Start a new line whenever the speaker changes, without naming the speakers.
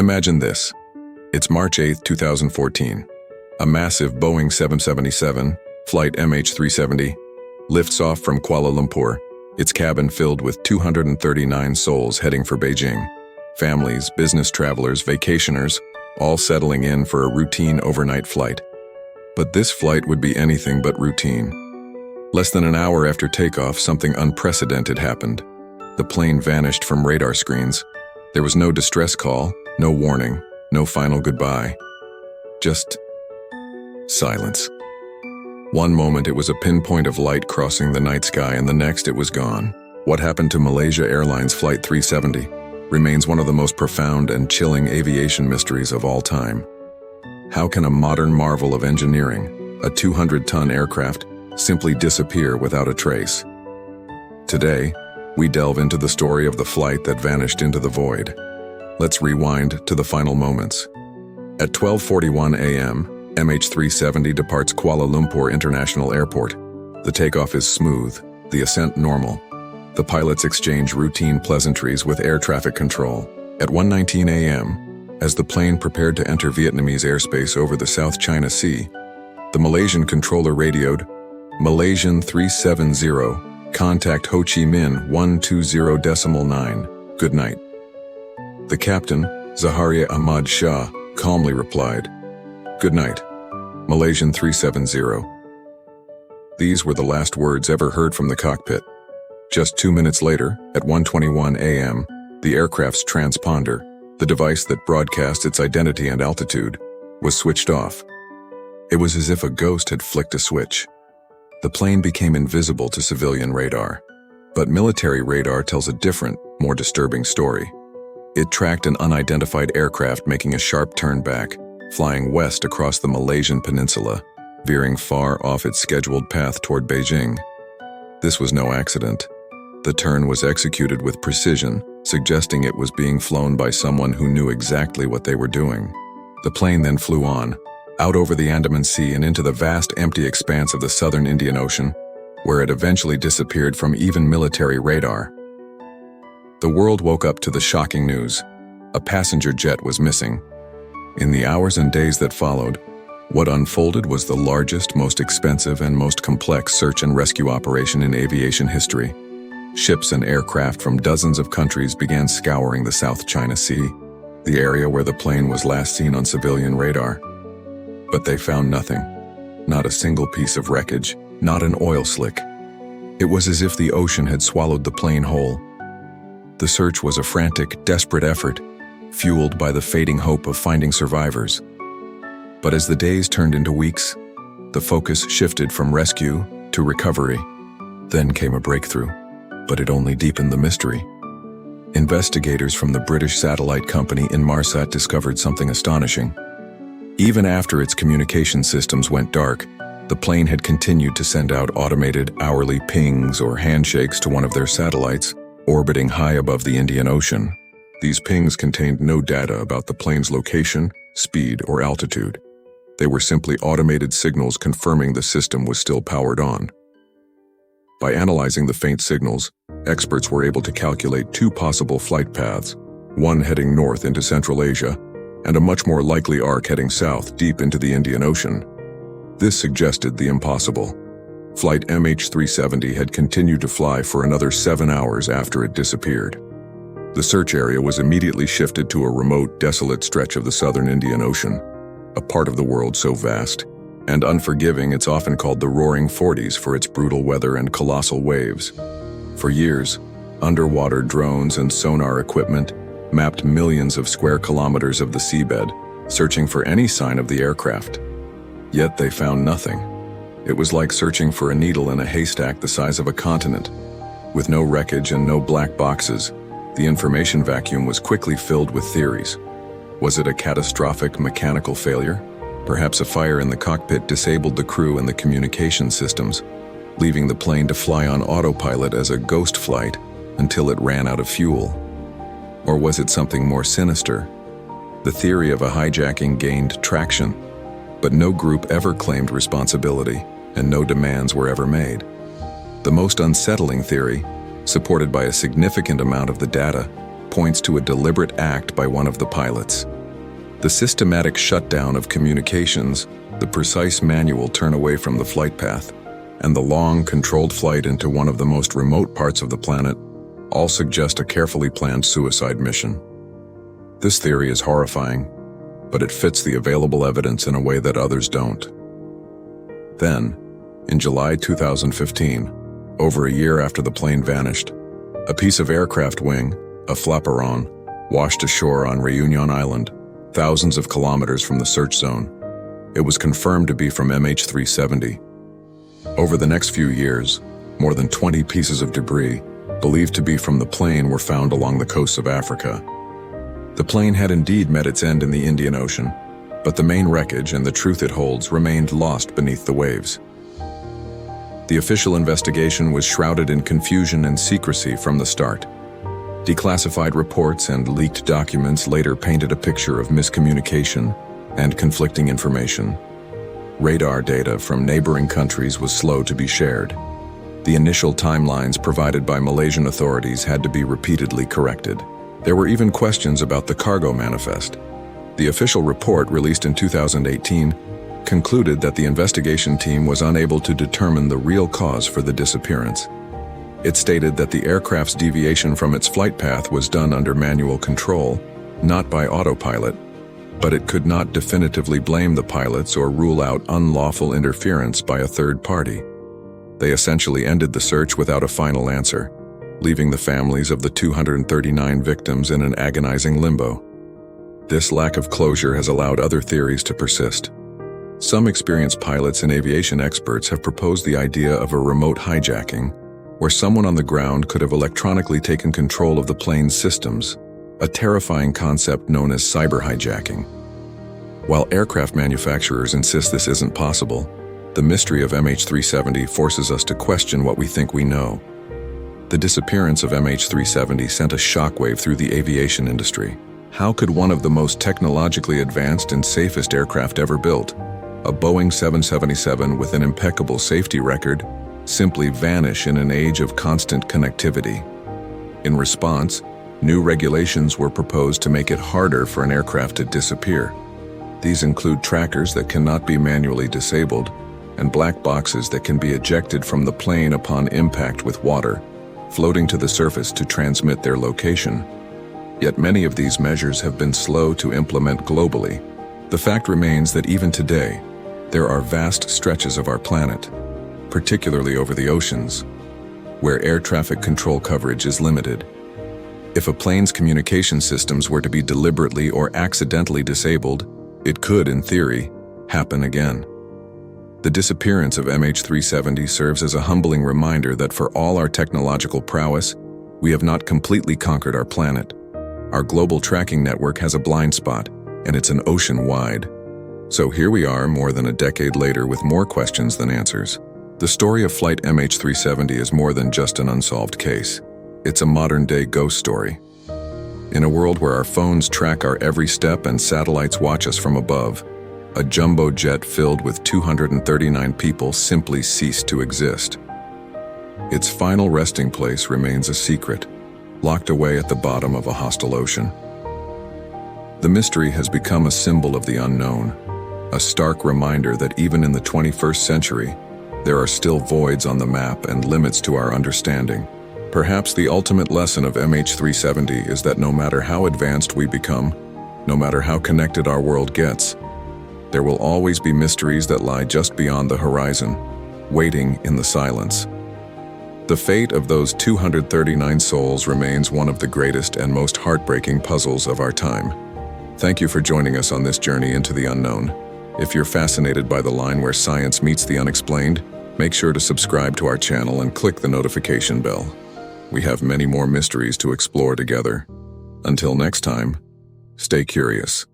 Imagine this. It's March 8, 2014. A massive Boeing 777, Flight MH370, lifts off from Kuala Lumpur, its cabin filled with 239 souls heading for Beijing. Families, business travelers, vacationers, all settling in for a routine overnight flight. But this flight would be anything but routine. Less than an hour after takeoff, something unprecedented happened. The plane vanished from radar screens. There was no distress call, no warning, no final goodbye. Just silence. One moment it was a pinpoint of light crossing the night sky, and the next it was gone. What happened to Malaysia Airlines Flight 370 remains one of the most profound and chilling aviation mysteries of all time. How can a modern marvel of engineering, a 200-ton aircraft, simply disappear without a trace? Today, we delve into the story of the flight that vanished into the void. Let's rewind to the final moments. At 12:41 a.m., MH370 departs Kuala Lumpur International Airport. The takeoff is smooth, the ascent normal. The pilots exchange routine pleasantries with air traffic control. At 1:19 a.m., as the plane prepared to enter Vietnamese airspace over the South China Sea, the Malaysian controller radioed, "Malaysian 370, contact Ho Chi Minh 120.9, good night." The captain, Zaharia Ahmad Shah, calmly replied, "Good night, Malaysian 370. These were the last words ever heard from the cockpit. Just 2 minutes later, at 1:21 a.m., the aircraft's transponder, the device that broadcast its identity and altitude, was switched off. It was as if a ghost had flicked a switch. The plane became invisible to civilian radar. But military radar tells a different, more disturbing story. It tracked an unidentified aircraft making a sharp turn back, flying west across the Malaysian peninsula, veering far off its scheduled path toward Beijing. This was no accident. The turn was executed with precision, suggesting it was being flown by someone who knew exactly what they were doing. The plane then flew on, out over the Andaman Sea and into the vast empty expanse of the southern Indian Ocean, where it eventually disappeared from even military radar. The world woke up to the shocking news. A passenger jet was missing. In the hours and days that followed, what unfolded was the largest, most expensive, and most complex search and rescue operation in aviation history. Ships and aircraft from dozens of countries began scouring the South China Sea, the area where the plane was last seen on civilian radar. But they found nothing. Not a single piece of wreckage, not an oil slick. It was as if the ocean had swallowed the plane whole. The search was a frantic, desperate effort, fueled by the fading hope of finding survivors. But as the days turned into weeks, the focus shifted from rescue to recovery. Then came a breakthrough, but it only deepened the mystery. Investigators from the British satellite company Inmarsat discovered something astonishing. Even after its communication systems went dark, the plane had continued to send out automated hourly pings or handshakes to one of their satellites, orbiting high above the Indian Ocean. These pings contained no data about the plane's location, speed, or altitude. They were simply automated signals confirming the system was still powered on. By analyzing the faint signals, experts were able to calculate two possible flight paths, one heading north into Central Asia, and a much more likely arc heading south deep into the Indian Ocean. This suggested the impossible. Flight MH370 had continued to fly for another 7 hours after it disappeared. The search area was immediately shifted to a remote, desolate stretch of the southern Indian Ocean, a part of the world so vast and unforgiving it's often called the Roaring Forties for its brutal weather and colossal waves. For years, underwater drones and sonar equipment mapped millions of square kilometers of the seabed, searching for any sign of the aircraft. Yet they found nothing. It was like searching for a needle in a haystack the size of a continent. With no wreckage and no black boxes, the information vacuum was quickly filled with theories. Was it a catastrophic mechanical failure? Perhaps a fire in the cockpit disabled the crew and the communication systems, leaving the plane to fly on autopilot as a ghost flight until it ran out of fuel. Or was it something more sinister? The theory of a hijacking gained traction, but no group ever claimed responsibility, and no demands were ever made. The most unsettling theory, supported by a significant amount of the data, points to a deliberate act by one of the pilots. The systematic shutdown of communications, the precise manual turn away from the flight path, and the long, controlled flight into one of the most remote parts of the planet all suggest a carefully planned suicide mission. This theory is horrifying, but it fits the available evidence in a way that others don't. Then, in July 2015, over a year after the plane vanished, a piece of aircraft wing, a flaperon, washed ashore on Réunion Island, thousands of kilometers from the search zone. It was confirmed to be from MH370. Over the next few years, more than 20 pieces of debris, believed to be from the plane, were found along the coasts of Africa. The plane had indeed met its end in the Indian Ocean, but the main wreckage and the truth it holds remained lost beneath the waves. The official investigation was shrouded in confusion and secrecy from the start. Declassified reports and leaked documents later painted a picture of miscommunication and conflicting information. Radar data from neighboring countries was slow to be shared. The initial timelines provided by Malaysian authorities had to be repeatedly corrected. There were even questions about the cargo manifest. The official report, released in 2018, concluded that the investigation team was unable to determine the real cause for the disappearance. It stated that the aircraft's deviation from its flight path was done under manual control, not by autopilot, but it could not definitively blame the pilots or rule out unlawful interference by a third party. They essentially ended the search without a final answer, leaving the families of the 239 victims in an agonizing limbo. This lack of closure has allowed other theories to persist. Some experienced pilots and aviation experts have proposed the idea of a remote hijacking, where someone on the ground could have electronically taken control of the plane's systems, a terrifying concept known as cyber hijacking. While aircraft manufacturers insist this isn't possible, the mystery of MH370 forces us to question what we think we know. The disappearance of MH370 sent a shockwave through the aviation industry. How could one of the most technologically advanced and safest aircraft ever built, a Boeing 777 with an impeccable safety record, simply vanish in an age of constant connectivity? In response, new regulations were proposed to make it harder for an aircraft to disappear. These include trackers that cannot be manually disabled and black boxes that can be ejected from the plane upon impact with water, floating to the surface to transmit their location. Yet many of these measures have been slow to implement globally. The fact remains that even today, there are vast stretches of our planet, particularly over the oceans, where air traffic control coverage is limited. If a plane's communication systems were to be deliberately or accidentally disabled, it could, in theory, happen again. The disappearance of MH370 serves as a humbling reminder that for all our technological prowess, we have not completely conquered our planet. Our global tracking network has a blind spot, and it's an ocean wide. So here we are more than a decade later with more questions than answers. The story of Flight MH370 is more than just an unsolved case. It's a modern-day ghost story. In a world where our phones track our every step and satellites watch us from above, a jumbo jet filled with 239 people simply ceased to exist. Its final resting place remains a secret, locked away at the bottom of a hostile ocean. The mystery has become a symbol of the unknown, a stark reminder that even in the 21st century, there are still voids on the map and limits to our understanding. Perhaps the ultimate lesson of MH370 is that no matter how advanced we become, no matter how connected our world gets, there will always be mysteries that lie just beyond the horizon, waiting in the silence. The fate of those 239 souls remains one of the greatest and most heartbreaking puzzles of our time. Thank you for joining us on this journey into the unknown. If you're fascinated by the line where science meets the unexplained, make sure to subscribe to our channel and click the notification bell. We have many more mysteries to explore together. Until next time, stay curious.